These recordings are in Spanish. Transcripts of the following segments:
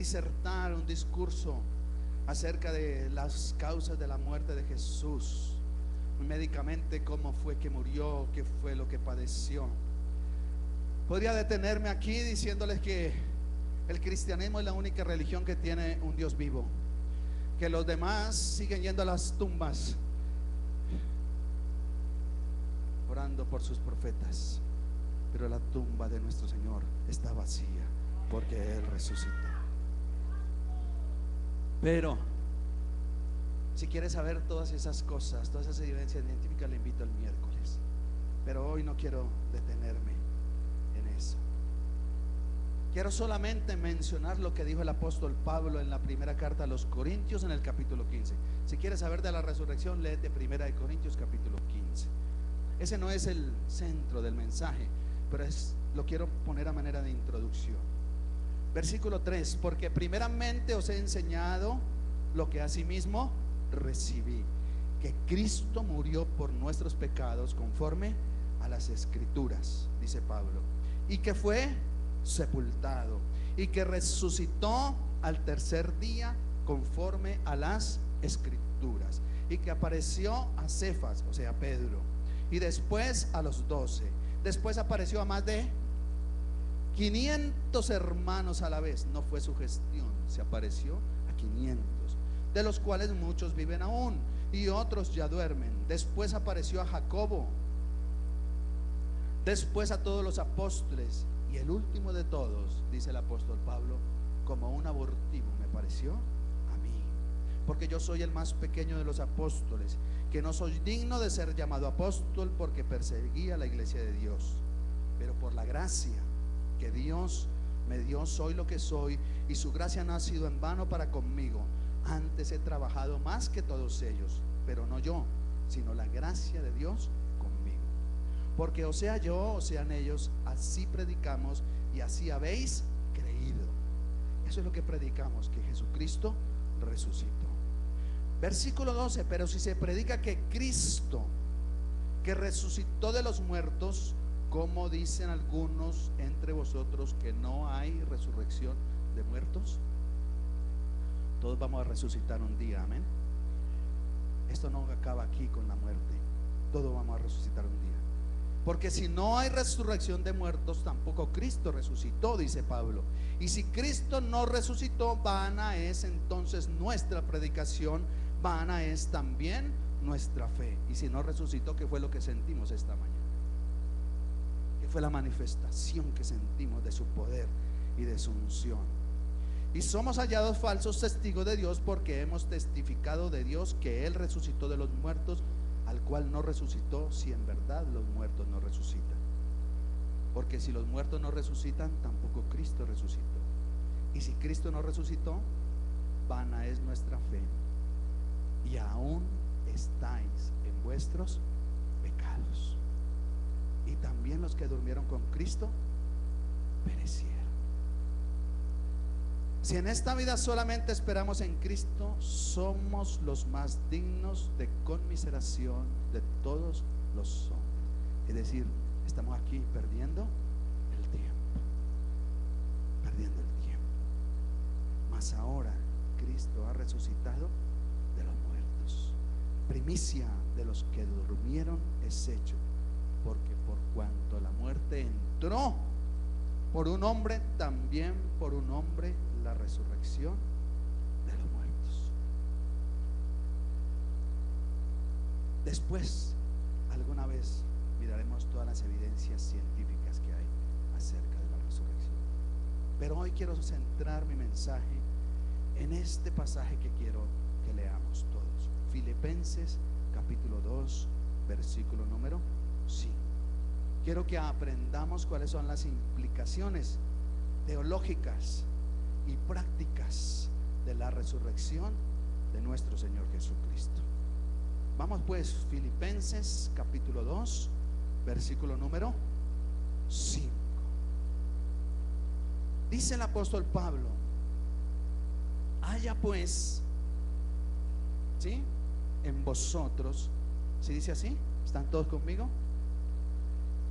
disertar un discurso acerca de las causas de la muerte de Jesús, médicamente cómo fue que murió, qué fue lo que padeció. Podría detenerme aquí diciéndoles que el cristianismo es la única religión que tiene un Dios vivo, que los demás siguen yendo a las tumbas orando por sus profetas, pero la tumba de nuestro Señor está vacía porque Él resucitó. Pero si quieres saber todas esas cosas, todas esas evidencias científicas, le invito el miércoles. Pero hoy no quiero detenerme en eso. Quiero solamente mencionar lo que dijo el apóstol Pablo en la primera carta a los Corintios, en el capítulo 15. Si quieres saber de la resurrección, léete primera de Corintios capítulo 15. Ese no es el centro del mensaje, pero lo quiero poner a manera de introducción. Versículo 3: porque primeramente os he enseñado lo que asimismo recibí, que Cristo murió por nuestros pecados conforme a las Escrituras, dice Pablo, y que fue sepultado, y que resucitó al tercer día conforme a las Escrituras, y que apareció a Cefas, o sea, Pedro, y después a los 12. Después apareció a más de 500 hermanos a la vez. No fue su gestión, se apareció a 500, de los cuales muchos viven aún y otros ya duermen. Después apareció a Jacobo, después a todos los apóstoles, y el último de todos, dice el apóstol Pablo, como un abortivo me pareció a mí, porque yo soy el más pequeño de los apóstoles, que no soy digno de ser llamado apóstol, porque perseguía la iglesia de Dios. Pero por la gracia que Dios me dio soy lo que soy, y su gracia no ha sido en vano para conmigo. Antes he trabajado más que todos ellos, pero no yo, sino la gracia de Dios conmigo. Porque o sea yo, o sean ellos, así predicamos y así habéis creído. Eso es lo que predicamos, que Jesucristo resucitó. Versículo 12: pero si se predica que Cristo, que resucitó de los muertos, ¿cómo dicen algunos entre vosotros que no hay resurrección de muertos? Todos vamos a resucitar un día, amén. Esto no acaba aquí con la muerte, todos vamos a resucitar un día. Porque si no hay resurrección de muertos, tampoco Cristo resucitó, dice Pablo. Y si Cristo no resucitó, vana es entonces nuestra predicación, vana es también nuestra fe. Y si no resucitó, ¿qué fue lo que sentimos esta mañana? ¿Qué fue la manifestación que sentimos de su poder y de su unción? Y somos hallados falsos testigos de Dios, porque hemos testificado de Dios que Él resucitó de los muertos, al cual no resucitó, si en verdad los muertos no resucitan. Porque si los muertos no resucitan, tampoco Cristo resucitó. Y si Cristo no resucitó, vana es nuestra fe, y aún estáis en vuestros pecados. Y también los que durmieron con Cristo perecieron. Si en esta vida solamente esperamos en Cristo, somos los más dignos de conmiseración de todos los hombres. Es decir, estamos aquí perdiendo el tiempo, perdiendo el tiempo. Mas ahora Cristo ha resucitado de los muertos, primicia de los que durmieron es hecho, porque por cuanto la muerte entró por un hombre, también por un hombre la resurrección de los muertos. Después, alguna vez miraremos todas las evidencias científicas que hay acerca de la resurrección. Pero hoy quiero centrar mi mensaje en este pasaje que quiero que leamos todos. Filipenses capítulo 2, versículo número 5. Quiero que aprendamos cuáles son las implicaciones teológicas y prácticas de la resurrección de nuestro Señor Jesucristo. Vamos pues, Filipenses capítulo 2, versículo número 5. Dice el apóstol Pablo: haya pues, ¿sí?, en vosotros, ¿sí dice así? ¿Están todos conmigo?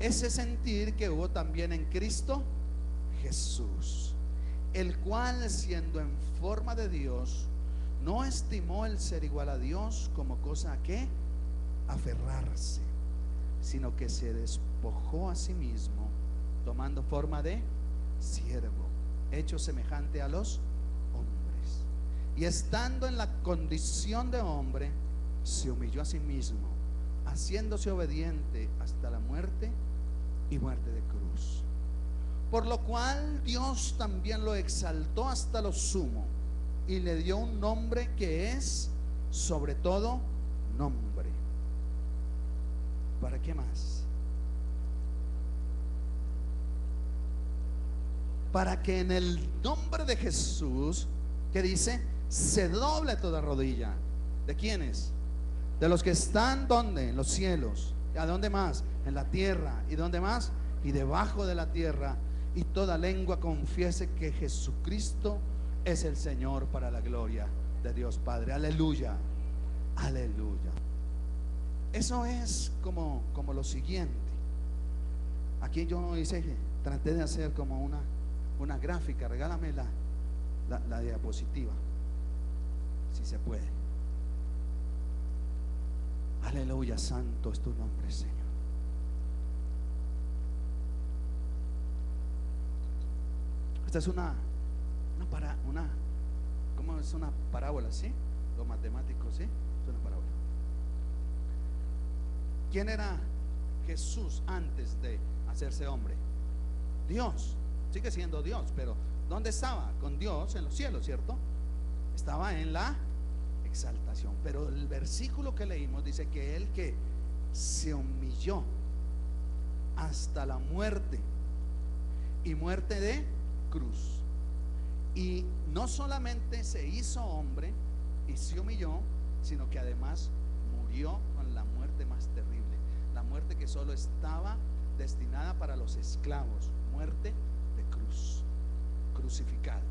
Ese sentir que hubo también en Cristo Jesús, el cual, siendo en forma de Dios, no estimó el ser igual a Dios como cosa a que aferrarse, sino que se despojó a sí mismo, tomando forma de siervo, hecho semejante a los hombres, y estando en la condición de hombre, se humilló a sí mismo, haciéndose obediente hasta la muerte y muerte de cruz. Por lo cual Dios también lo exaltó hasta lo sumo y le dio un nombre que es sobre todo nombre. ¿Para qué más? Para que en el nombre de Jesús, que dice, se doble toda rodilla. ¿De quiénes? De los que están, ¿dónde? En los cielos. ¿A dónde más? En la tierra. ¿Y dónde más? Y debajo de la tierra. Y toda lengua confiese que Jesucristo es el Señor, para la gloria de Dios Padre. Aleluya, aleluya. Eso es como lo siguiente. Aquí yo traté de hacer como una gráfica. Regálame la diapositiva, si se puede. Aleluya, santo es tu nombre, Señor. Esta es ¿cómo es? Una parábola, ¿sí? Los matemáticos, ¿sí? Es una parábola. ¿Quién era Jesús antes de hacerse hombre? Dios. Sigue siendo Dios, pero ¿dónde estaba? Con Dios en los cielos, ¿cierto? Estaba en la exaltación. Pero el versículo que leímos dice que él que se humilló hasta la muerte, y muerte de cruz. Y no solamente se hizo hombre y se humilló, sino que además murió con la muerte más terrible, la muerte que solo estaba destinada para los esclavos, muerte de cruz, crucificado.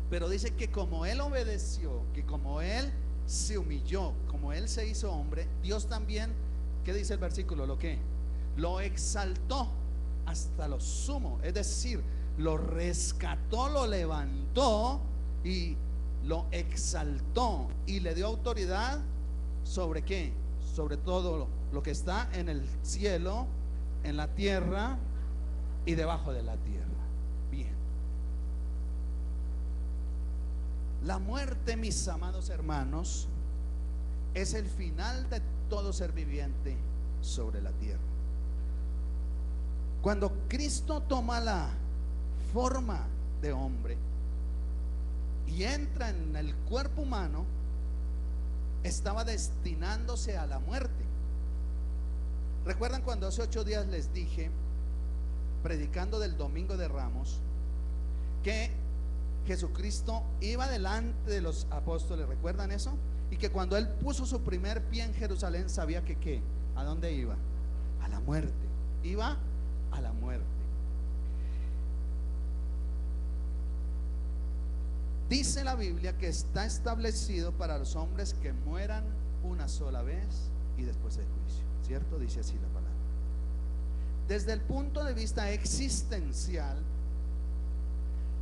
Pero dice que como él obedeció, que como él se humilló, como él se hizo hombre, Dios también, ¿qué dice el versículo? Lo exaltó hasta lo sumo, es decir, lo rescató, lo levantó y lo exaltó, y le dio autoridad sobre ¿qué? Sobre todo lo que está en el cielo, en la tierra y debajo de la tierra. Bien. La muerte, mis amados hermanos, es el final de todo ser viviente sobre la tierra. Cuando Cristo toma la forma de hombre y entra en el cuerpo humano, estaba destinándose a la muerte. ¿Recuerdan cuando hace 8 días les dije, predicando del Domingo de Ramos, que Jesucristo iba delante de los apóstoles? ¿Recuerdan eso? Y que cuando él puso su primer pie en Jerusalén, sabía que ¿qué? ¿A dónde iba? A la muerte. Iba a la muerte. Dice la Biblia que está establecido para los hombres que mueran una sola vez y después del juicio, ¿cierto? Dice así la palabra. Desde el punto de vista existencial,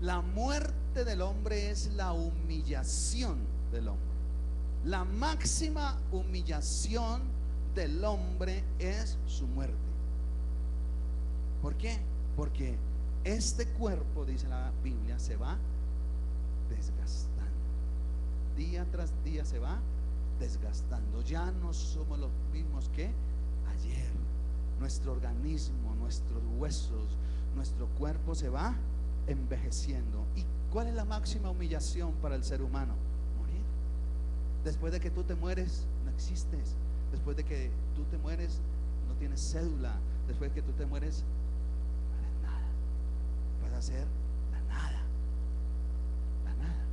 la muerte del hombre es la humillación del hombre. La máxima humillación del hombre es su muerte. ¿Por qué? Porque este cuerpo, dice la Biblia, se va desgastando. Día tras día se va desgastando. Ya no somos los mismos que ayer. Nuestro organismo, nuestros huesos, nuestro cuerpo se va envejeciendo. ¿Y cuál es la máxima humillación para el ser humano? Morir. Después de que tú te mueres, no existes. Después de que tú te mueres, no tienes cédula. Después de que tú te mueres, no eres nada. Vas a ser la nada. La nada.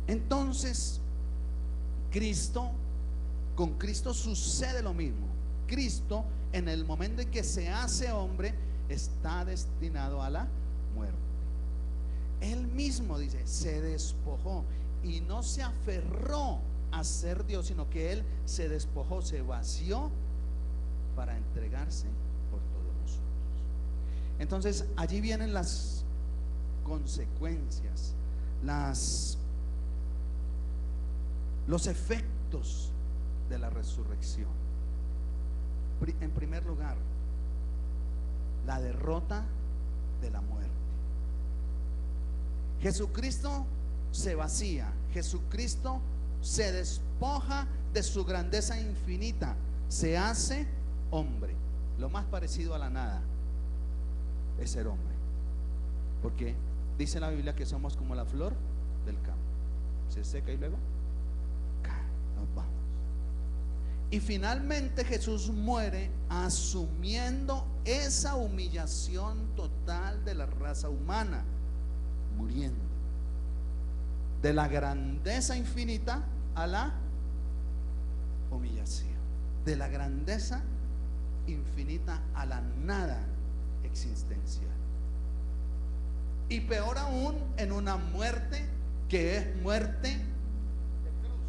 Entonces, con Cristo sucede lo mismo. Cristo, en el momento en que se hace hombre, está destinado a la muerte. Él mismo dice, se despojó y no se aferró a ser Dios, sino que él se despojó, se vació para entregarse por todos nosotros. Entonces allí vienen las consecuencias, los efectos de la resurrección. En primer lugar, la derrota de la muerte. Jesucristo se vacía, Jesucristo se despoja de su grandeza infinita, se hace hombre. Lo más parecido a la nada es ser hombre, porque dice la Biblia que somos como la flor del campo, se seca y luego cae, nos vamos. Y finalmente Jesús muere asumiendo esa humillación total de la raza humana, muriendo de la grandeza infinita a la humillación, de la grandeza infinita a la nada existencial. Y peor aún, en una muerte que es muerte de cruz.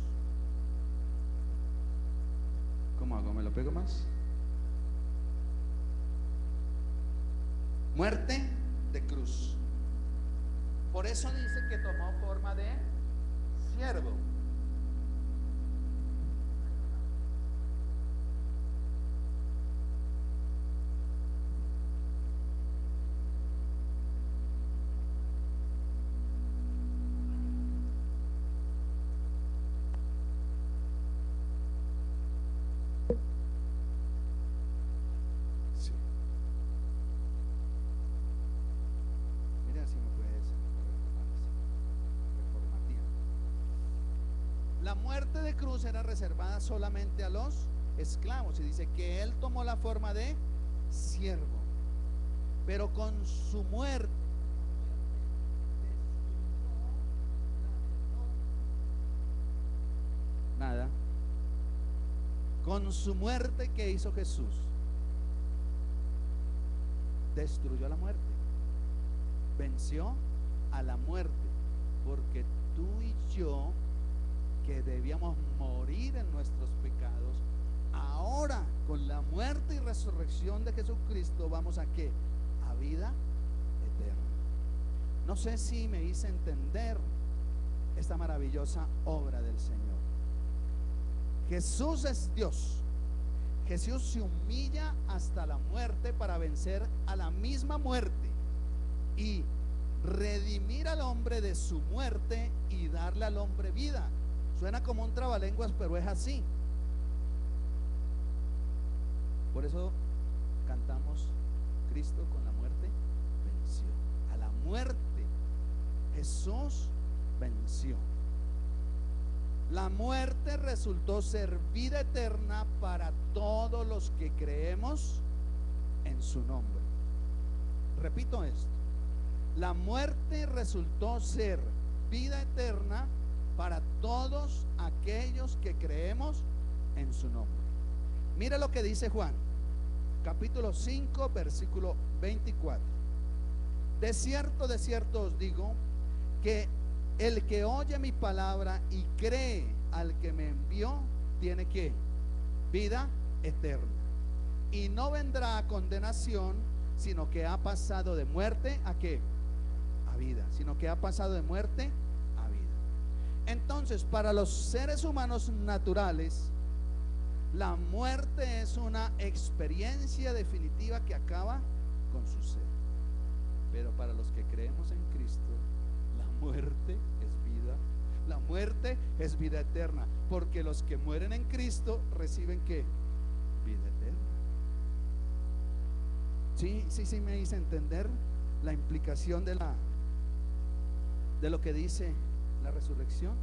¿Cómo hago? ¿Me lo pego más? Muerte de cruz. Por eso dice que tomó forma de siervo. Sí. Mira si me puedes reformatear. La muerte de cruz era reservada solamente a los esclavos, y dice que él tomó la forma de siervo, pero con su muerte nada. Con su muerte, ¿qué hizo Jesús? Destruyó la muerte, venció a la muerte, porque tú y yo, que debíamos morir en nuestros pecados, ahora con la muerte y resurrección de Jesucristo vamos a ¿qué? A vida eterna. No sé si me hice entender esta maravillosa obra del Señor. Jesús es Dios. Jesús se humilla hasta la muerte para vencer a la misma muerte y redimir al hombre de su muerte y darle al hombre vida. Suena como un trabalenguas, pero es así. Por eso cantamos: Cristo con la muerte venció. A la muerte Jesús venció. La muerte resultó ser vida eterna para todos los que creemos en su nombre. Repito esto: la muerte resultó ser vida eterna para todos aquellos que creemos en su nombre. Mira lo que dice Juan, capítulo 5, versículo 24. De cierto os digo que el que oye mi palabra y cree al que me envió tiene que vida eterna, y no vendrá a condenación, sino que ha pasado de muerte a ¿qué? A vida. Sino que ha pasado de muerte a vida. Entonces, para los seres humanos naturales, la muerte es una experiencia definitiva que acaba con su ser. Pero para los que creemos en Cristo, la muerte es vida. La muerte es vida eterna, porque los que mueren en Cristo reciben ¿qué? Vida eterna. Sí, me hice entender la implicación de lo que dice la resurrección.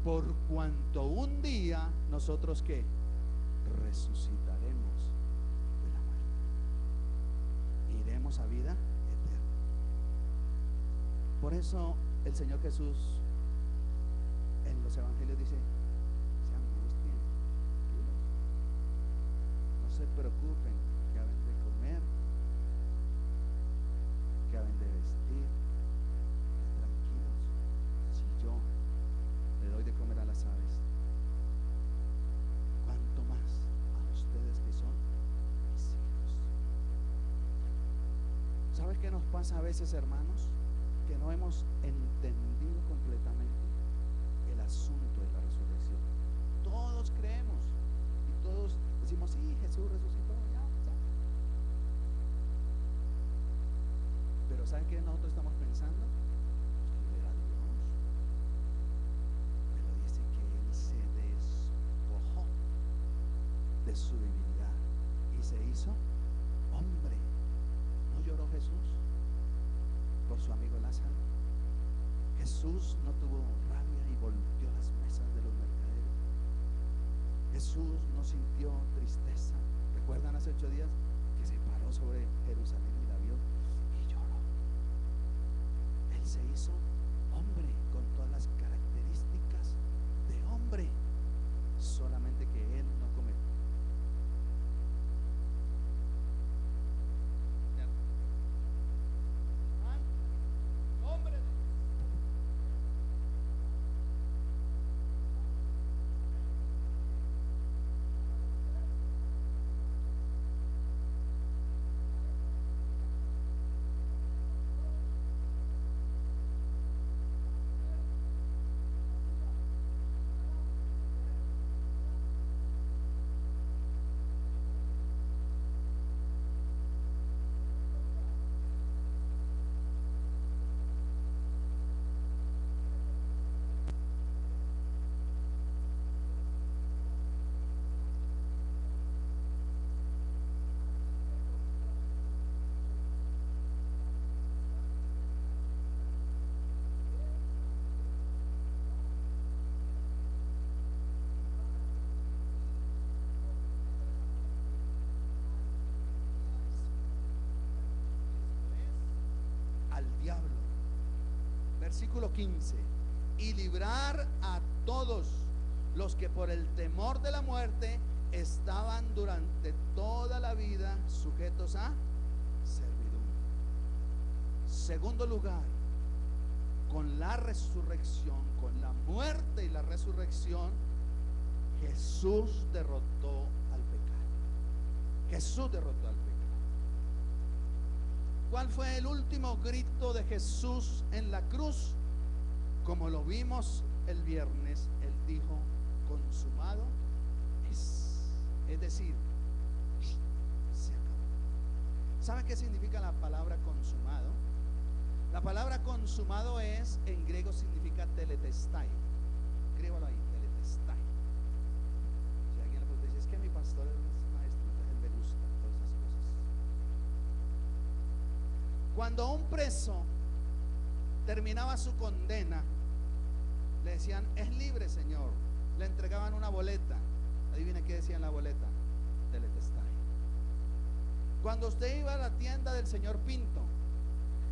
Por cuanto un día nosotros ¿qué? Resucitaremos de la muerte, iremos a vida eterna. Por eso el Señor Jesús en los evangelios dice: se angustien, no se preocupen, que haben de comer, que haben de vestir. Tranquilos, si yo le doy de comer a las aves, cuánto más a ustedes que son mis hijos. ¿Sabes qué nos pasa a veces, hermanos? Que no hemos entendido completamente el asunto de la resurrección. Todos creemos y todos decimos, sí, Jesús resucitó, ya, ya. Pero ¿saben qué nosotros estamos pensando? Pues que era Dios. Pero dice que Él se despojó de su divinidad y se hizo hombre. ¿No lloró Jesús por su amigo Lázaro? Jesús no tuvo rabia y volteó las mesas de los mercaderes. Jesús no sintió tristeza. ¿Recuerdan hace 8 días que se paró sobre Jerusalén y la vio y lloró? Él se hizo hombre con todas las características de hombre, solamente que Él no cometió. Diablo. Versículo 15: y librar a todos los que por el temor de la muerte estaban durante toda la vida sujetos a servidumbre. Segundo lugar, con la resurrección, con la muerte y la resurrección, Jesús derrotó al pecado. Jesús derrotó al pecado. ¿Cuál fue el último grito de Jesús en la cruz? Como lo vimos el viernes, Él dijo: consumado es. Es decir, se acabó. ¿Sabe qué significa la palabra consumado? La palabra consumado es, en griego significa teletestai. Escríbalo ahí, teletestai. Si alguien le puede decir, es que mi pastor es maestro, entonces él le gusta todas esas cosas. Cuando un preso terminaba su condena, le decían: es libre, señor. Le entregaban una boleta. Adivine qué decía en la boleta: teletestai. Cuando usted iba a la tienda del señor Pinto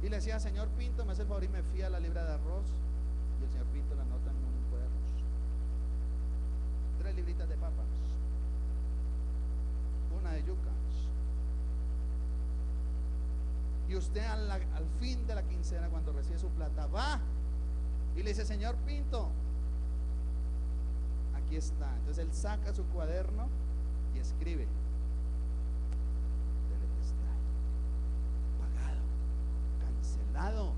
y le decía: señor Pinto, me hace el favor y me fía la libra de arroz, y el señor Pinto la anota en un cuaderno: 3 libritas de papas, una de yuca. Y usted al fin de la quincena, cuando recibe su plata, va y le dice: señor Pinto, aquí está. Entonces él saca su cuaderno y escribe: teletestai, pagado, cancelado,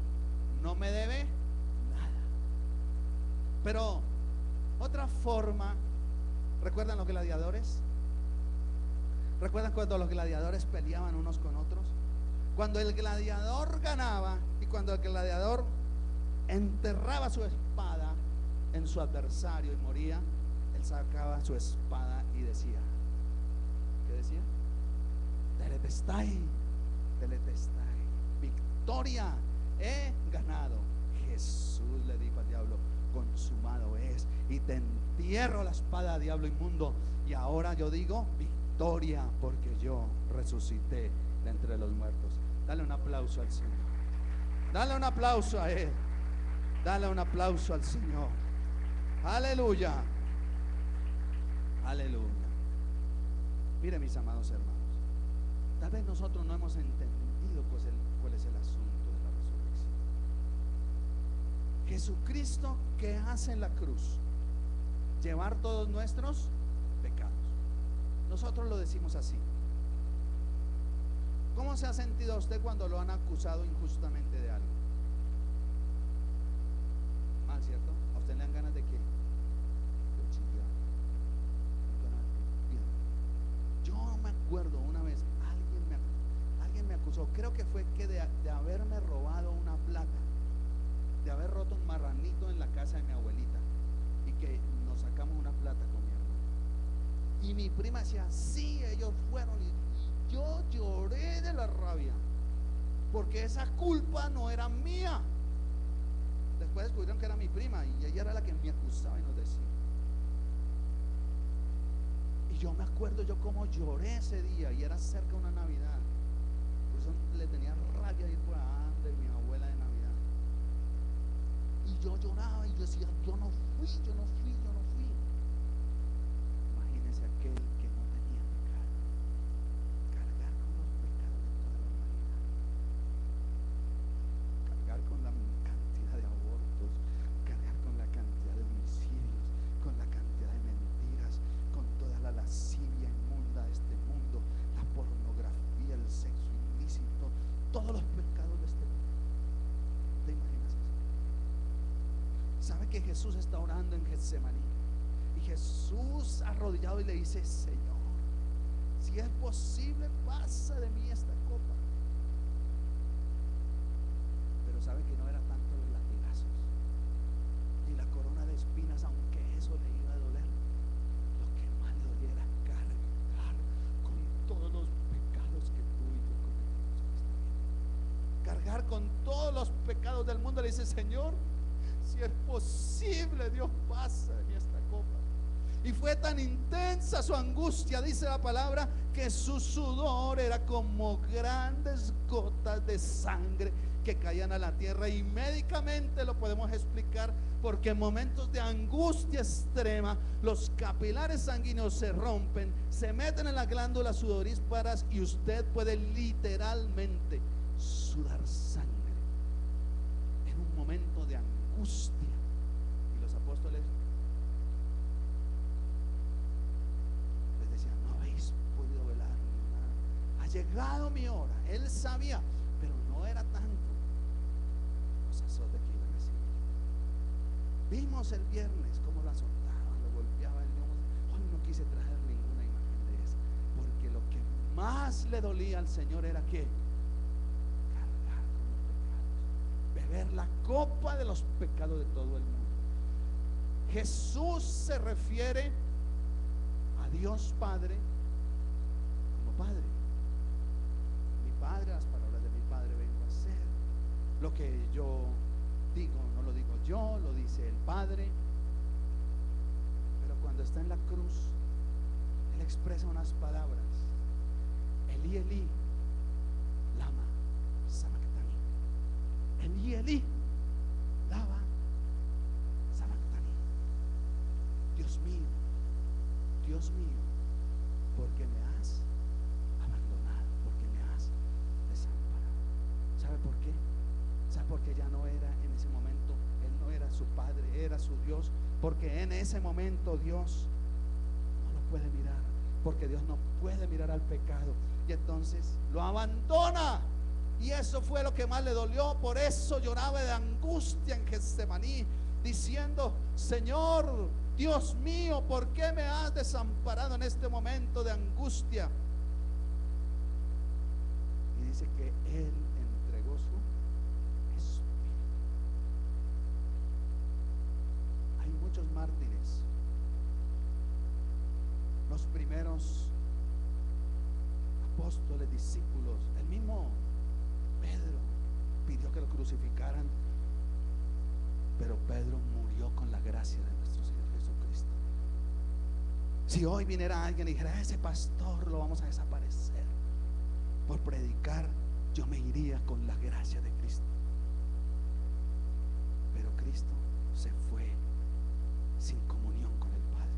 no me debe nada. Pero otra forma, ¿recuerdan los gladiadores? ¿Recuerdan cuando los gladiadores peleaban unos con otros? Cuando el gladiador ganaba y cuando el gladiador enterraba su espada en su adversario y moría, él sacaba su espada y decía: ¿qué decía? Teletestai, teletestai, victoria, he ganado. Jesús le dijo al diablo: consumado es, y te entierro la espada, diablo inmundo. Y ahora yo digo: victoria, porque yo resucité de entre los muertos. Dale un aplauso al Señor. Dale un aplauso a Él. Dale un aplauso al Señor. Aleluya. Aleluya. Mire, mis amados hermanos, tal vez nosotros no hemos entendido cuál es el asunto de la resurrección. Jesucristo, ¿qué hace en la cruz? Llevar todos nuestros pecados. Nosotros lo decimos así: ¿Cómo se ha sentido usted cuando lo han acusado injustamente de algo? Mal, ¿cierto? ¿A usted le dan ganas de qué? De chillar. Bien. Yo me acuerdo una vez, alguien me acusó, creo que fue que de haberme robado una plata, de haber roto un marranito en la casa de mi abuelita, y que nos sacamos una plata con mi hermano. Y mi prima decía, sí, ellos fueron, y yo lloré de la rabia, porque esa culpa no era mía. Después descubrieron que era mi prima, y ella era la que me acusaba y nos decía. Y yo me acuerdo yo como lloré ese día, y era cerca de una Navidad. Por eso le tenía rabia ir por allá de mi abuela de Navidad. Y yo lloraba y yo decía, yo no fui. Imagínense aquel que no tenía pecado, cargar con los pecados de toda la humanidad, cargar con la cantidad de abortos, cargar con la cantidad de homicidios, con la cantidad de mentiras, con toda la lascivia inmunda de este mundo, la pornografía, el sexo ilícito, todos los pecados de este mundo. ¿Te imaginas eso? ¿Sabe que Jesús está orando en Getsemaní? Y Jesús arrodillado y le dice, Señor, si es posible, pasa de mí esta copa. Pero sabe que no era tanto los latigazos ni la corona de espinas, aunque eso le iba a doler. Lo que más le dolía era cargar con todos los pecados que tú y yo cometimos en esta vida. Cargar con todos los pecados del mundo. Le dice, Señor, si es posible, Dios, pasa de mí esta copa. Y fue tan intensa su angustia, dice la palabra, que su sudor era como grandes gotas de sangre que caían a la tierra. Y médicamente lo podemos explicar, porque en momentos de angustia extrema los capilares sanguíneos se rompen, se meten en las glándulas sudoríparas y usted puede literalmente sudar sangre en un momento de angustia. Y los apóstoles les decían, no habéis podido velar ni nada, ha llegado mi hora. Él sabía, pero no era tanto los azotes que iban a recibir. Vimos el viernes cómo lo azotaban, lo golpeaban. Hoy no quise traer ninguna imagen de eso, porque lo que más le dolía al Señor era que cargar con los pecados, beber la copa de los pecados de todo el mundo. Jesús se refiere a Dios Padre como Padre. Mi Padre, las palabras de mi Padre vengo a hacer. Lo que yo digo no lo digo yo, lo dice el Padre. Pero cuando está en la cruz, Él expresa unas palabras: Elí, Elí, lama sabactani. Elí, Elí, lama sabactani. Dios mío, ¿por qué me has abandonado? ¿Por qué me has desamparado? ¿Sabe por qué? ¿Sabe por qué ya no era en ese momento? Él no era su Padre, era su Dios. Porque en ese momento Dios no lo puede mirar, porque Dios no puede mirar al pecado. Y entonces lo abandona. Y eso fue lo que más le dolió. Por eso lloraba de angustia en Getsemaní, diciendo: Señor, Dios mío, ¿por qué me has desamparado en este momento de angustia? Y dice que Él entregó su espíritu. Hay muchos mártires. Los primeros apóstoles, discípulos, el mismo Pedro pidió que lo crucificaran, pero Pedro murió con la gracia de nuestro Señor Jesucristo. Si hoy viniera alguien y dijera: ese pastor lo vamos a desaparecer por predicar, yo me iría con la gracia de Cristo. Pero Cristo se fue sin comunión con el Padre,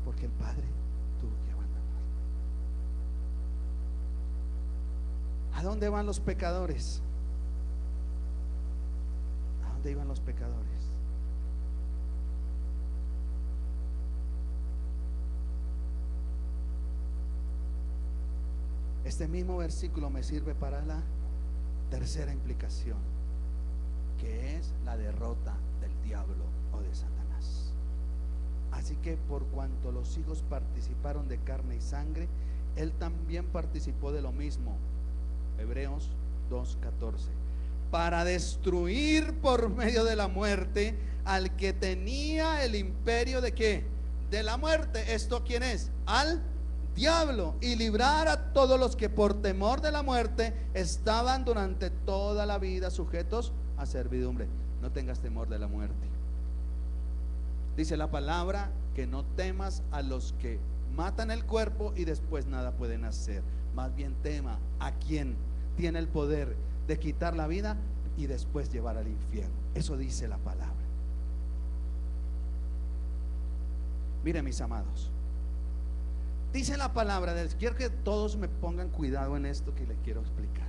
porque el Padre tuvo que abandonarlo. ¿A dónde van los pecadores? ¿A dónde iban los pecadores? Este mismo versículo me sirve para la tercera implicación, que es la derrota del diablo o de Satanás. Así que por cuanto los hijos participaron de carne y sangre, él también participó de lo mismo. Hebreos 2:14, para destruir por medio de la muerte al que tenía el imperio de ¿qué? De la muerte. ¿Esto quién es? Al diablo, y librar a todos los que por temor de la muerte estaban durante toda la vida sujetos a servidumbre. No tengas temor de la muerte. Dice la palabra que no temas a los que matan el cuerpo y después nada pueden hacer. Más bien tema a quien tiene el poder de quitar la vida y después llevar al infierno. Eso dice la palabra. Miren, mis amados, dice la palabra, quiero que todos me pongan cuidado en esto que les quiero explicar.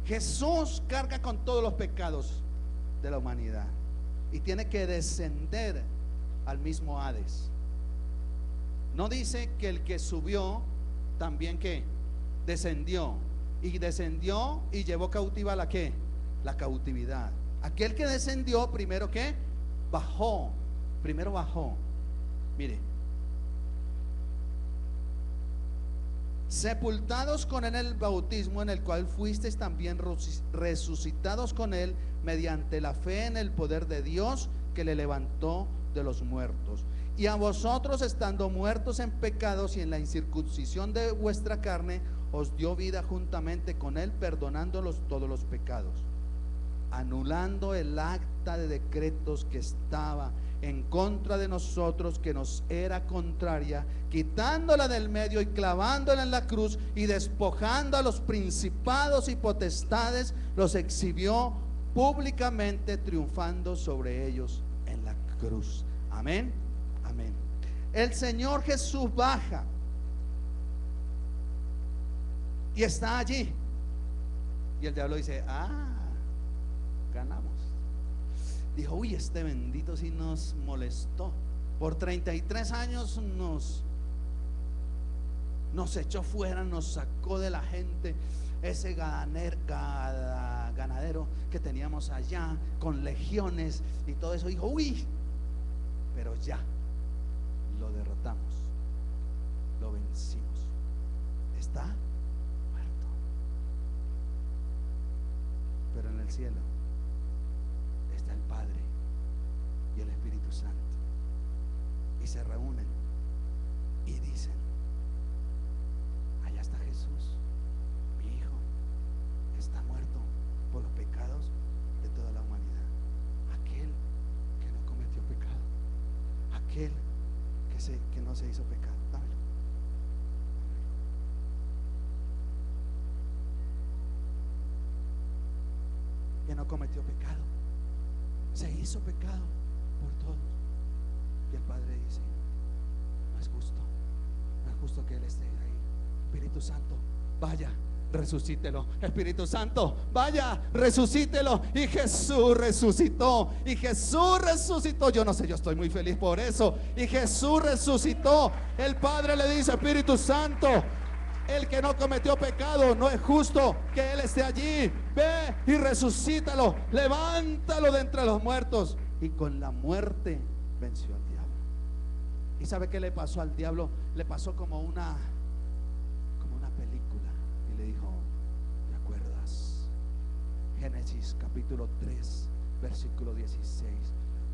Jesús carga con todos los pecados de la humanidad y tiene que descender al mismo Hades. No dice que el que subió también que descendió, y descendió y llevó cautiva la que la cautividad. Aquel que descendió primero que bajó, primero bajó. Mire, sepultados con él en el bautismo, en el cual fuisteis también resucitados con él mediante la fe en el poder de Dios que le levantó de los muertos. Y a vosotros, estando muertos en pecados y en la incircuncisión de vuestra carne, os dio vida juntamente con él, perdonándolos todos los pecados, anulando el acta de decretos que estaba en contra de nosotros, que nos era contraria, quitándola del medio y clavándola en la cruz, y despojando a los principados y potestades, los exhibió públicamente, triunfando sobre ellos en la cruz. Amén, amén. El Señor Jesús baja y está allí, y el diablo dice: ganamos. Dijo: uy, este bendito sí nos molestó. Por 33 años nos echó fuera, nos sacó de la gente. Ese ganadero que teníamos allá con legiones y todo eso. Dijo: uy, pero ya lo derrotamos, lo vencimos. Está muerto. Pero en el cielo está el Padre y el Espíritu Santo, y se reúnen y dicen: allá está Jesús, mi hijo, está muerto por los pecados de toda la humanidad. Aquel que no cometió pecado, aquel que no se hizo pecado. Dámelo. Que no cometió pecado, se hizo pecado por todos. Y el Padre dice: no es justo, no es justo que Él esté ahí. Espíritu Santo, vaya, resucítelo. Espíritu Santo, vaya, resucítelo. Y Jesús resucitó. Y Jesús resucitó. Yo no sé, yo estoy muy feliz por eso. Y Jesús resucitó. El Padre le dice: Espíritu Santo, el que no cometió pecado, no es justo que Él esté allí. Ve y resucítalo, levántalo de entre los muertos. Y con la muerte venció al diablo. ¿Y sabe qué le pasó al diablo? Le pasó como una película. Y le dijo: ¿te acuerdas? Génesis capítulo 3 versículo 16,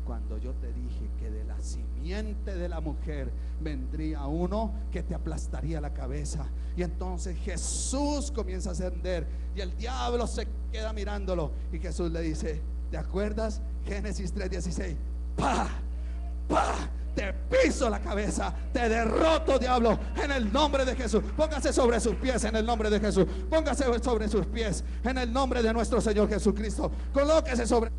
cuando yo te dije que de la simiente de la mujer vendría uno que te aplastaría la cabeza. Y entonces Jesús comienza a ascender y el diablo se queda mirándolo, y Jesús le dice: ¿te acuerdas? Génesis 3:16, ¡pah! ¡pah! Te piso la cabeza, te derroto, diablo, en el nombre de Jesús. Póngase sobre sus pies en el nombre de Jesús. Póngase sobre sus pies en el nombre de nuestro Señor Jesucristo. Colóquese sobre.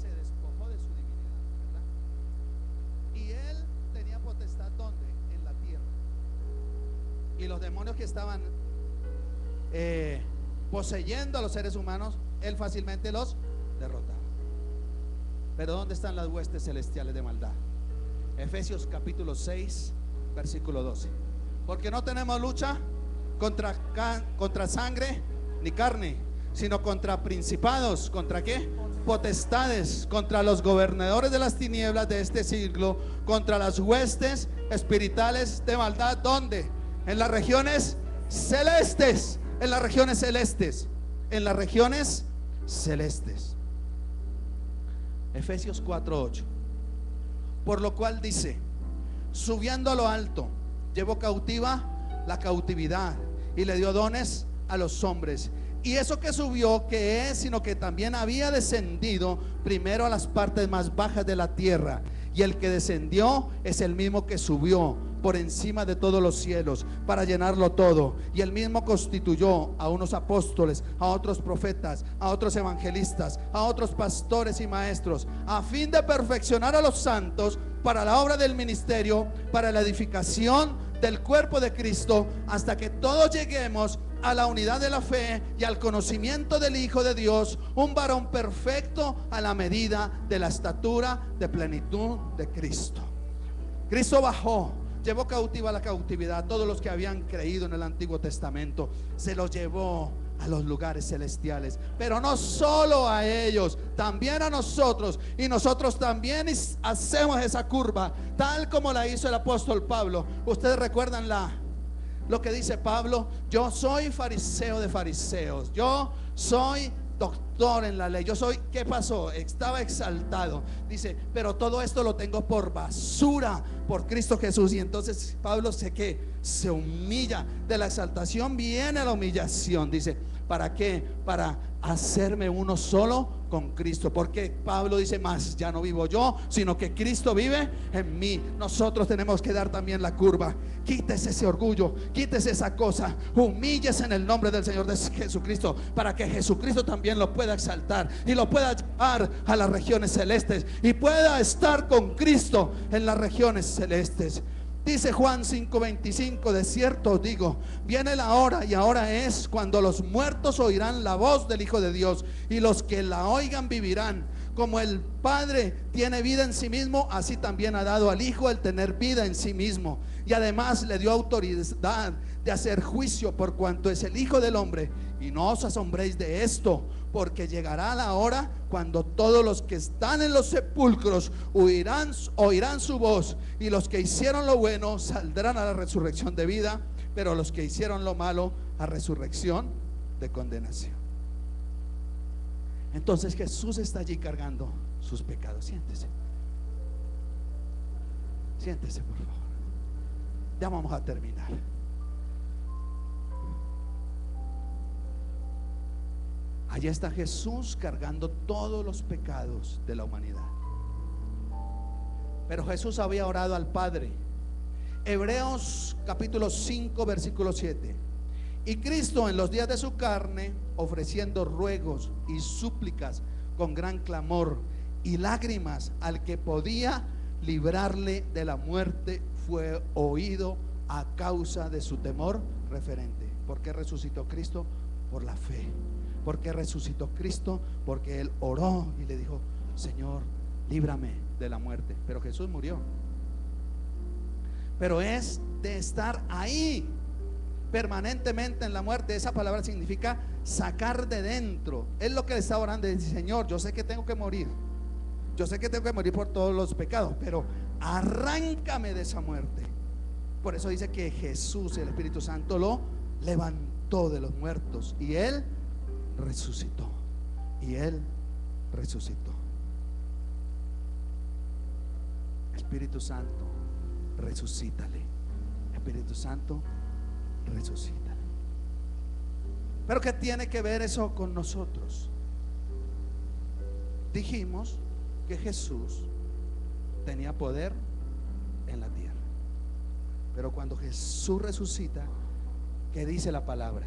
se despojó de su divinidad, ¿verdad? Y él tenía potestad, ¿dónde? En la tierra. Y los demonios que estaban poseyendo a los seres humanos, él fácilmente los derrotaba. Pero ¿dónde están las huestes celestiales de maldad? Efesios capítulo 6 versículo 12. Porque no tenemos lucha contra sangre ni carne, sino contra principados. ¿Contra qué? Potestades, contra los gobernadores de las tinieblas de este siglo, contra las huestes espirituales de maldad. ¿Dónde? En las regiones celestes. En las regiones celestes. En las regiones celestes. Efesios 4:8. Por lo cual dice: subiendo a lo alto, llevó cautiva la cautividad y le dio dones a los hombres. Y eso que subió, que es, sino que también había descendido primero a las partes más bajas de la tierra. Y el que descendió es el mismo que subió por encima de todos los cielos para llenarlo todo. Y él mismo constituyó a unos apóstoles, a otros profetas, a otros evangelistas, a otros pastores y maestros, a fin de perfeccionar a los santos para la obra del ministerio, para la edificación del cuerpo de Cristo, hasta que todos lleguemos a la unidad de la fe y al conocimiento del Hijo de Dios, un varón perfecto a la medida de la estatura de plenitud de Cristo. Cristo bajó, llevó cautiva la cautividad. Todos los que habían creído en el Antiguo Testamento se los llevó a los lugares celestiales. Pero no solo a ellos, también a nosotros. Y nosotros también hacemos esa curva, tal como la hizo el apóstol Pablo. Ustedes recuerdan lo que dice Pablo: yo soy fariseo de fariseos, yo soy doctor en la ley, yo soy, ¿qué pasó? Estaba exaltado, dice, pero todo esto lo tengo por basura por Cristo Jesús. Y entonces Pablo se humilla. De la exaltación viene la humillación. Dice, ¿para qué? Para hacerme uno solo con Cristo. Porque Pablo dice, más ya no vivo yo, sino que Cristo vive en mí. Nosotros tenemos que dar también la curva. Quítese ese orgullo, quítese esa cosa, humíllese en el nombre del Señor de Jesucristo, para que Jesucristo también lo pueda exaltar y lo pueda llevar a las regiones celestes y pueda estar con Cristo en las regiones celestes. Dice Juan 5:25: de cierto os digo, viene la hora, y ahora es, cuando los muertos oirán la voz del Hijo de Dios, y los que la oigan vivirán. Como el Padre tiene vida en sí mismo, así también ha dado al Hijo el tener vida en sí mismo. Y además le dio autoridad de hacer juicio, por cuanto es el Hijo del hombre. Y no os asombréis de esto, porque llegará la hora cuando todos los que están en los sepulcros oirán su voz, y los que hicieron lo bueno saldrán a la resurrección de vida, pero los que hicieron lo malo a resurrección de condenación. Entonces Jesús está allí cargando sus pecados. Siéntese, siéntese por favor. Ya vamos a terminar. Allá está Jesús cargando todos los pecados de la humanidad. Pero Jesús había orado al Padre. Hebreos capítulo 5 versículo 7. Y Cristo en los días de su carne, ofreciendo ruegos y súplicas con gran clamor y lágrimas al que podía librarle de la muerte, fue oído a causa de su temor referente. ¿Por qué resucitó Cristo? Por la fe. ¿Por qué resucitó Cristo? Porque él oró y le dijo: Señor, líbrame de la muerte. Pero Jesús murió. Pero es de estar ahí permanentemente en la muerte. Esa palabra significa sacar de dentro. Es lo que le está orando y dice: Señor, yo sé que tengo que morir, yo sé que tengo que morir por todos los pecados, pero arráncame de esa muerte. Por eso dice que Jesús, el Espíritu Santo, lo levantó de los muertos, y él resucitó. Y él resucitó. Espíritu Santo, resucítale. Espíritu Santo, resucítale. Pero ¿qué tiene que ver eso con nosotros? Dijimos que Jesús tenía poder en la tierra, pero cuando Jesús resucita, ¿qué dice la palabra?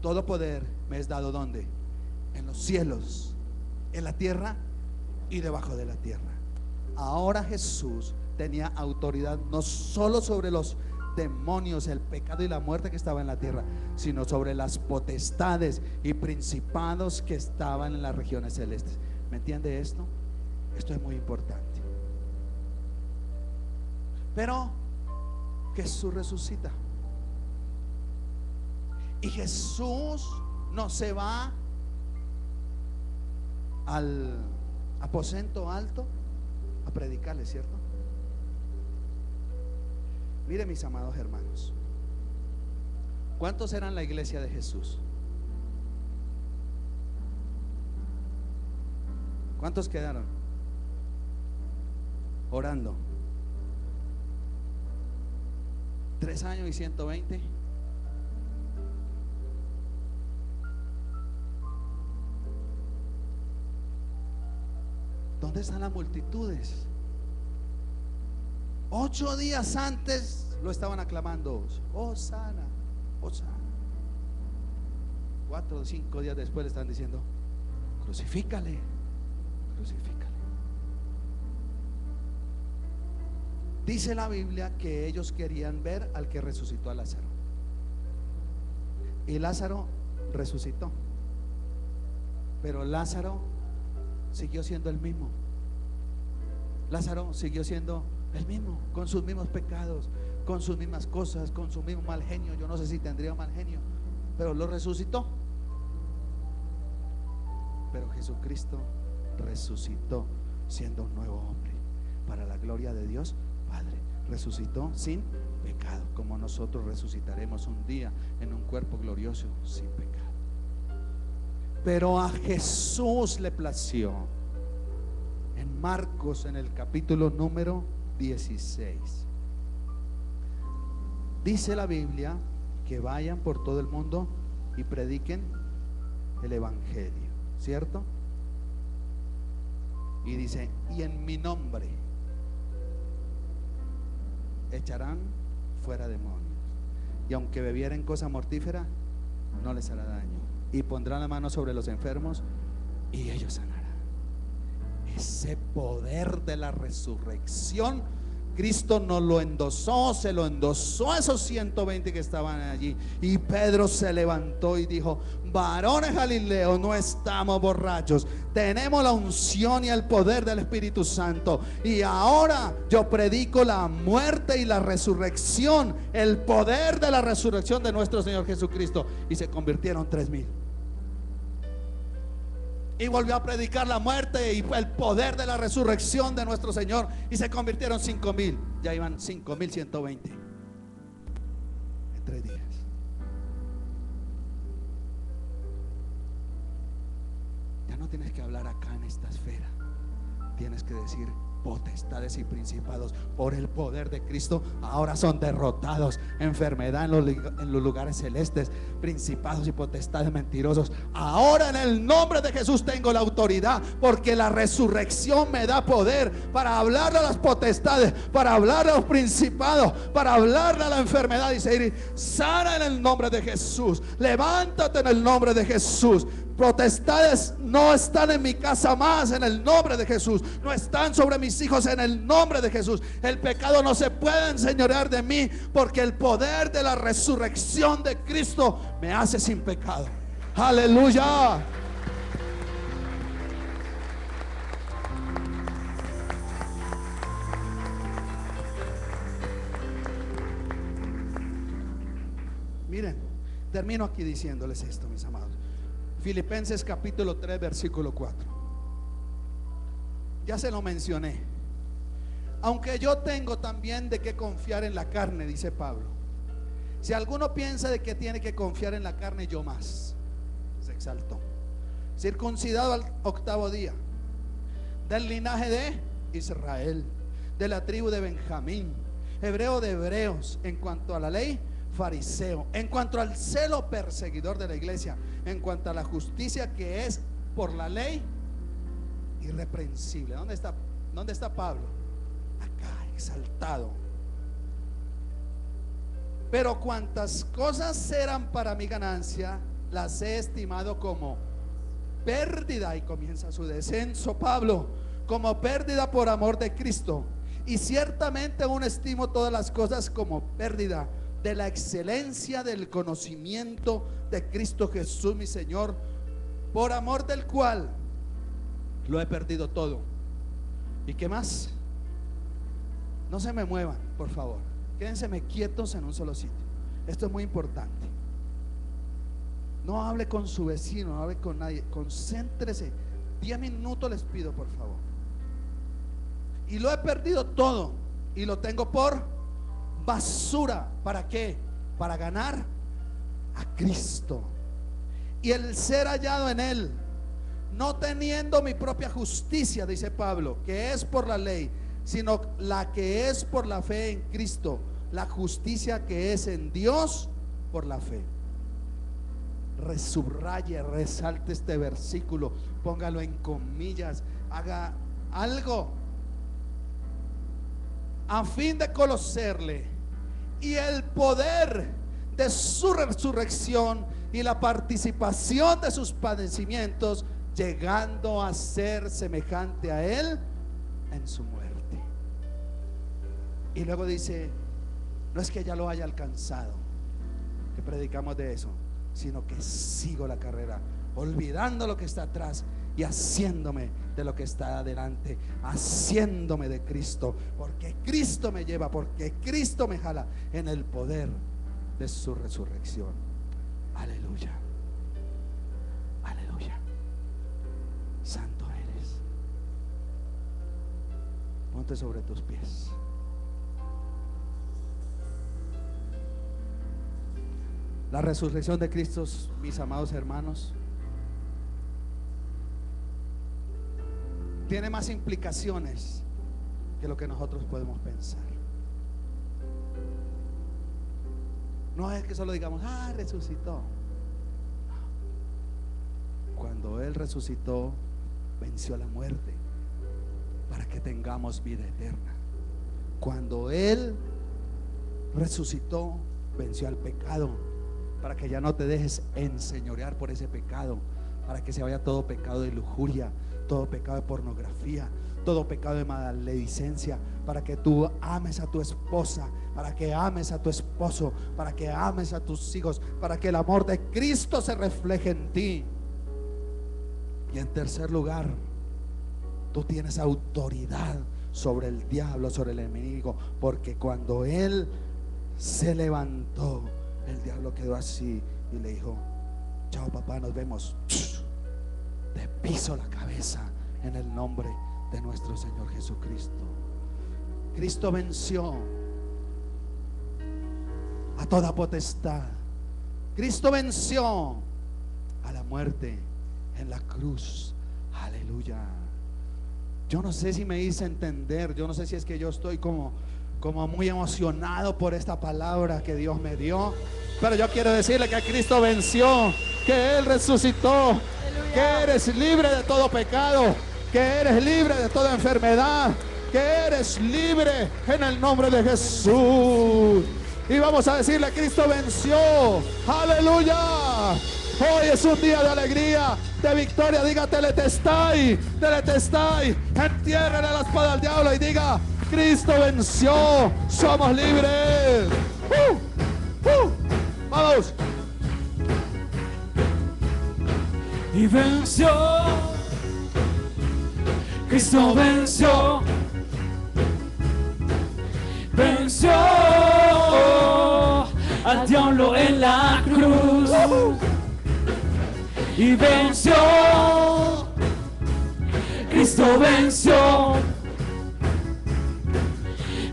Todo poder me es dado, ¿dónde? En los cielos. En la tierra y debajo de la tierra. Ahora Jesús tenía autoridad no solo sobre los demonios, el pecado y la muerte que estaba en la tierra, sino sobre las potestades y principados que estaban en las regiones celestes. ¿Me entiende esto? Esto es muy importante. Pero Jesús resucita. Y Jesús no se va al aposento alto a predicarle, ¿cierto? Mire, mis amados hermanos, ¿cuántos eran la iglesia de Jesús? ¿Cuántos quedaron orando? 3 años y 120. ¿Dónde están las multitudes? 8 días antes lo estaban aclamando: Hosana, Hosana. 4 o 5 días después le están diciendo: crucifícale, crucifícale. Dice la Biblia que ellos querían ver al que resucitó a Lázaro. Y Lázaro resucitó, pero Lázaro siguió siendo el mismo. Lázaro siguió siendo el mismo, con sus mismos pecados, con sus mismas cosas, con su mismo mal genio. Yo no sé si tendría mal genio, pero lo resucitó. Pero Jesucristo resucitó siendo un nuevo hombre, para la gloria de Dios Padre. Resucitó sin pecado, como nosotros resucitaremos un día en un cuerpo glorioso sin pecado. Pero a Jesús le plació, en Marcos, en el capítulo número 16, dice la Biblia que vayan por todo el mundo y prediquen el evangelio, ¿cierto? Y dice: y en mi nombre echarán fuera demonios, y aunque bebieren cosa mortífera no les hará daño, y pondrán la mano sobre los enfermos y ellos sanarán. Ese poder de la resurrección, Cristo nos lo endosó, se lo endosó a esos 120 que estaban allí. Y Pedro se levantó y dijo: varones Galileos, no estamos borrachos, tenemos la unción y el poder del Espíritu Santo, y ahora yo predico la muerte y la resurrección, el poder de la resurrección de nuestro Señor Jesucristo. Y se convirtieron 3,000. Y volvió a predicar la muerte y el poder de la resurrección de nuestro Señor, y se convirtieron 5,000. Ya iban 5,120 en 3 días. Ya no tienes que hablar acá en esta esfera, tienes que decir: potestades y principados, por el poder de Cristo, ahora son derrotados. Enfermedad en los lugares celestes, principados y potestades mentirosos, ahora en el nombre de Jesús tengo la autoridad, porque la resurrección me da poder para hablarle a las potestades, para hablarle a los principados, para hablarle a la enfermedad. Dice: sana en el nombre de Jesús, levántate en el nombre de Jesús. Potestades no están en mi casa más, en el nombre de Jesús. No están sobre mis hijos, en el nombre de Jesús. El pecado no se puede enseñorear de mí, porque el poder de la resurrección de Cristo me hace sin pecado. Aleluya. Miren, termino aquí diciéndoles esto, mis amados. Filipenses capítulo 3 versículo 4. Ya se lo mencioné. Aunque yo tengo también de qué confiar en la carne, dice Pablo. Si alguno piensa de que tiene que confiar en la carne, yo más. Se exaltó. Circuncidado al 8º día, del linaje de Israel, de la tribu de Benjamín, hebreo de hebreos, en cuanto a la ley, fariseo, en cuanto al celo, perseguidor de la iglesia, en cuanto a la justicia que es por la ley, irreprensible. ¿Dónde está Pablo? Acá, exaltado. Pero cuantas cosas eran para mi ganancia, las he estimado como pérdida. Y comienza su descenso Pablo. como pérdida por amor de Cristo. Y ciertamente aún estimo todas las cosas como pérdida de la excelencia del conocimiento de Cristo Jesús mi Señor, por amor del cual lo he perdido todo. ¿Y qué más? No se me muevan, por favor. Quédense quietos en un solo sitio. Esto es muy importante. No hable con su vecino, no hable con nadie. Concéntrese. 10 minutos les pido, por favor. Y lo he perdido todo y lo tengo por basura. ¿Para qué? Para ganar a Cristo y el ser hallado en Él, no teniendo mi propia justicia, dice Pablo, que es por la ley, sino la que es por la fe en Cristo, la justicia que es en Dios por la fe. Resubraye, resalte este versículo, póngalo en comillas, haga algo a fin de conocerle y el poder de su resurrección y la participación de sus padecimientos, llegando a ser semejante a Él en su muerte. Y luego dice, no es que ya lo haya alcanzado, que predicamos de eso, sino que sigo la carrera, olvidando lo que está atrás y haciéndome de lo que está adelante, haciéndome de Cristo, porque Cristo me lleva, porque Cristo me jala en el poder de su resurrección. Aleluya, aleluya. Santo eres. Ponte sobre tus pies. La resurrección de Cristo, mis amados hermanos, tiene más implicaciones que lo que nosotros podemos pensar. No es que solo digamos, resucitó. Cuando Él resucitó, venció la muerte para que tengamos vida eterna. Cuando Él resucitó, venció al pecado para que ya no te dejes enseñorear por ese pecado, para que se vaya todo pecado de lujuria, todo pecado de pornografía, todo pecado de maledicencia, para que tú ames a tu esposa, para que ames a tu esposo, para que ames a tus hijos, para que el amor de Cristo se refleje en ti. Y en tercer lugar, tú tienes autoridad sobre el diablo, sobre el enemigo, porque cuando Él se levantó, el diablo quedó así y le dijo, chao papá, nos vemos. Te piso la cabeza en el nombre de nuestro Señor Jesucristo. Cristo venció a toda potestad. Cristo venció a la muerte en la cruz. Aleluya. Yo no sé si me hice entender. Yo no sé si es que yo estoy como muy emocionado por esta palabra que Dios me dio, pero yo quiero decirle que Cristo venció, que Él resucitó, que eres libre de todo pecado, que eres libre de toda enfermedad, que eres libre en el nombre de Jesús. Y vamos a decirle, Cristo venció. Aleluya. Hoy es un día de alegría, de victoria. Diga teletestai, teletestai. Entiérrele la espada al diablo y diga, Cristo venció, somos libres. Vamos. Y venció, Cristo venció, venció al diablo en la cruz. Y venció, Cristo venció,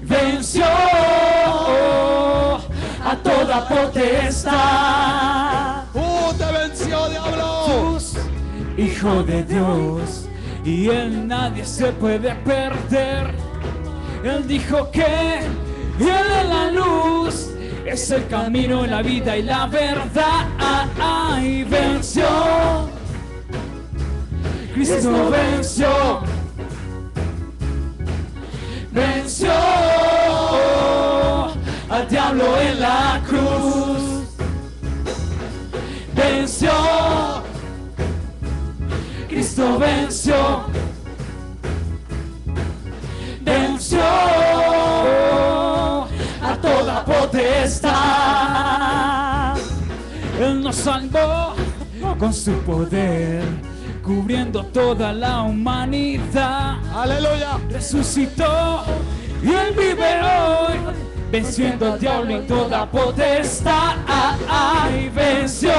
venció a toda potestad. Te venció, diablo. Hijo de Dios, y en nadie se puede perder. Él dijo que Él es la luz, es el camino, la vida y la verdad. Y venció, Cristo venció, venció al diablo en la cruz. Venció, Cristo venció, toda potestad. Él nos salvó con su poder, cubriendo toda la humanidad. Aleluya. Resucitó y Él vive hoy, venciendo al diablo y toda potestad. Y venció,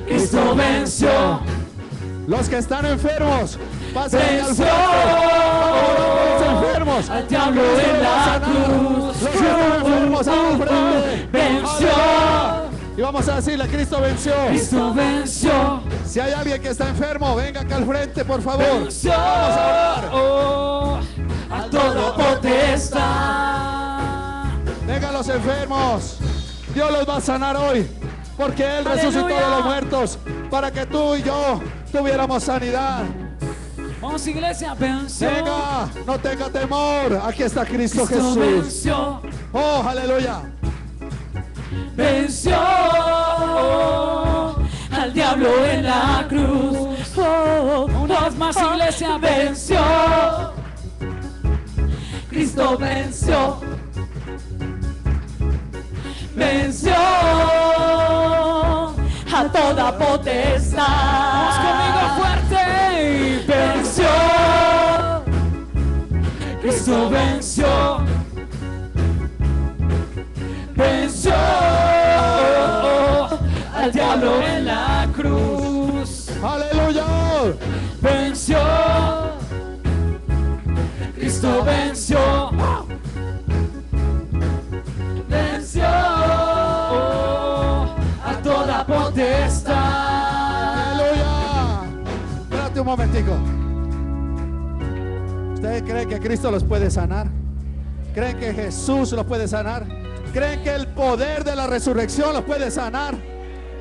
Cristo venció. Los que están enfermos, pasen al Venció frente. Los enfermos, al diablo en la cruz. los que están enfermos, al frente. Venció, Y vamos a decirle: Cristo venció. Cristo venció. Si hay alguien que está enfermo, venga acá al frente, por favor. Venció Vamos a orar. a toda potestad. Vengan los enfermos. Dios los va a sanar hoy, porque Él resucitó de los muertos para que tú y yo tuviéramos sanidad. Vamos, iglesia, venció. Venga, no tenga temor. Aquí está Cristo Cristo Jesús. venció. Oh, aleluya. Venció al diablo en la cruz. Una vez más, iglesia, venció. Cristo venció. Venció a toda potestad. Vamos conmigo fuerte. Venció. Cristo venció. Venció al diablo en la cruz. Aleluya. Venció. Cristo venció. Venció a toda potestad. Aleluya. Espérate un momentico. ¿Ustedes creen que Cristo los puede sanar? ¿Creen que Jesús los puede sanar? ¿Creen que el poder de la resurrección los puede sanar?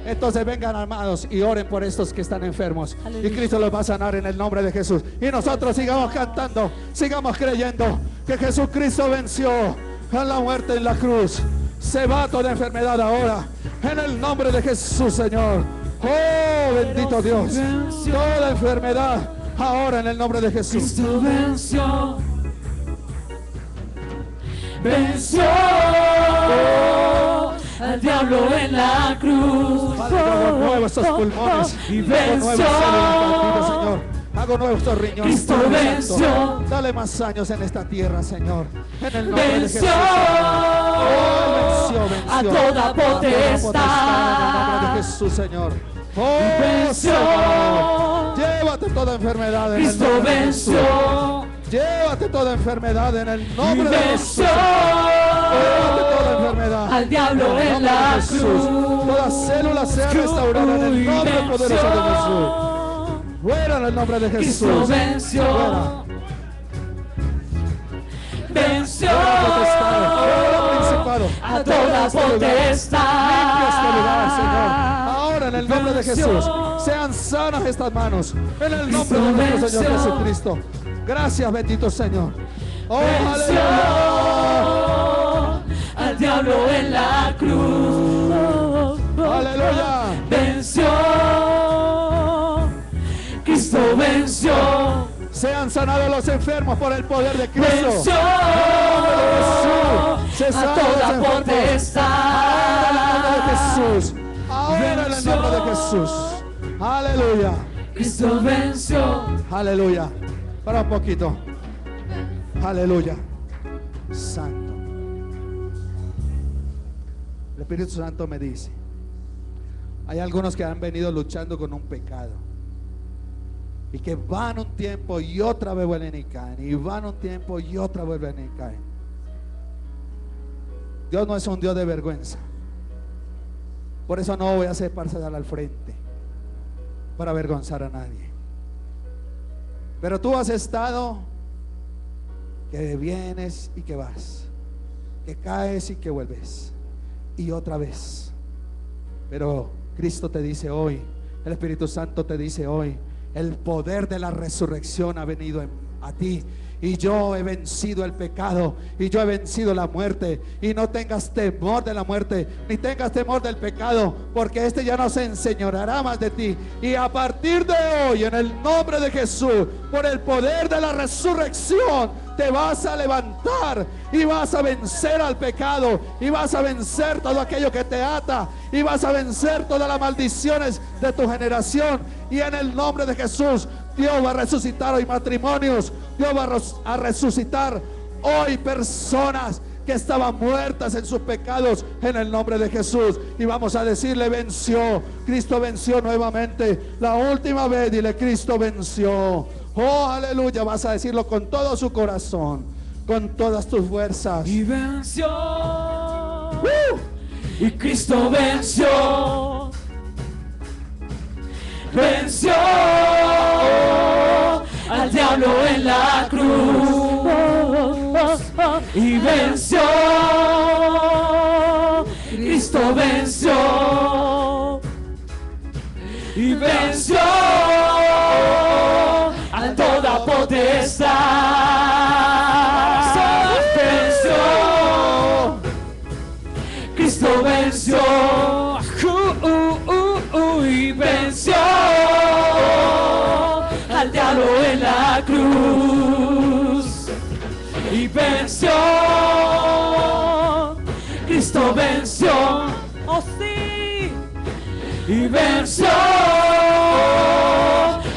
Entonces vengan, amados, y oren por estos que están enfermos. Y Cristo los va a sanar en el nombre de Jesús. Y nosotros sigamos cantando, sigamos creyendo que Jesucristo venció a la muerte en la cruz. Se va toda enfermedad ahora, en el nombre de Jesús, Señor. Oh, bendito Dios. Toda enfermedad ahora en el nombre de Jesús. Cristo venció. Venció al diablo en la cruz. Padre, hago nuevos estos pulmones. Y Hago nuevas venció. células, bendito Señor. Hago nuevos estos riñones. Cristo Padre venció. Santo. Dale más años en esta tierra, Señor. En el nombre de Venció Jesús. Señor. Venció. a toda potestad. En el nombre de Jesús, Señor. Oh, Venció. Señor. Llévate toda enfermedad en el Cristo nombre de Jesús. venció. Llévate toda enfermedad en el Y nombre de Jesús. venció Llévate toda enfermedad al diablo en nombre de la Jesús. cruz. Toda célula sea restaurada en el nombre poderoso de Jesús. Fuera en el nombre de Cristo Jesús. venció. Fuera. Venció Fuera potestad. Fuera principado. a toda Este lugar. potestad. Limpia este lugar, Señor. Ahora en el nombre de Venció. Jesús. Sean sanas estas manos. En el nombre de Cristo nuestro Señor venció. Jesucristo. Gracias, bendito Señor. Oh, Venció aleluya. al diablo en la cruz. Aleluya. Venció. Cristo venció. Sean sanados los enfermos por el poder de Cristo. Venció Se a sana toda los enfermos. potestad. En el nombre de Jesús. Ahora en el Venció. nombre de Jesús. Aleluya. Cristo venció. Aleluya. Para un poquito. Aleluya. Santo. El Espíritu Santo me dice: hay algunos que han venido luchando con un pecado y que van un tiempo y otra vez vuelven y caen, y van un tiempo y otra vez vuelven y caen. Dios no es un Dios de vergüenza. Por eso no voy a hacer pasar al frente para avergonzar a nadie. Pero tú has estado que vienes y que vas, que caes y que vuelves, y otra vez. Pero Cristo te dice hoy, el Espíritu Santo te dice hoy: el poder de la resurrección ha venido a ti, y yo he vencido el pecado, y yo he vencido la muerte. Y no tengas temor de la muerte, ni tengas temor del pecado, porque este ya no se enseñoreará más de ti. Y a partir de hoy, en el nombre de Jesús, por el poder de la resurrección, te vas a levantar y vas a vencer al pecado, y vas a vencer todo aquello que te ata, y vas a vencer todas las maldiciones de tu generación. Y en el nombre de Jesús, Dios va a resucitar hoy matrimonios. Dios va a resucitar hoy personas que estaban muertas en sus pecados, en el nombre de Jesús. Y vamos a decirle: venció, Cristo venció nuevamente. La última vez dile: Cristo venció. Oh, aleluya. Vas a decirlo con todo su corazón, con todas tus fuerzas. Y venció. Y Cristo venció. Venció al diablo en la cruz. Y venció. Cristo venció. Y venció a toda potestad. Venció. Cristo venció. Y venció al diablo en la cruz. Y venció. Cristo venció. Oh sí. Y venció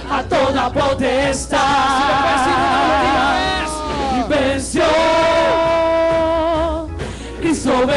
a toda potestad.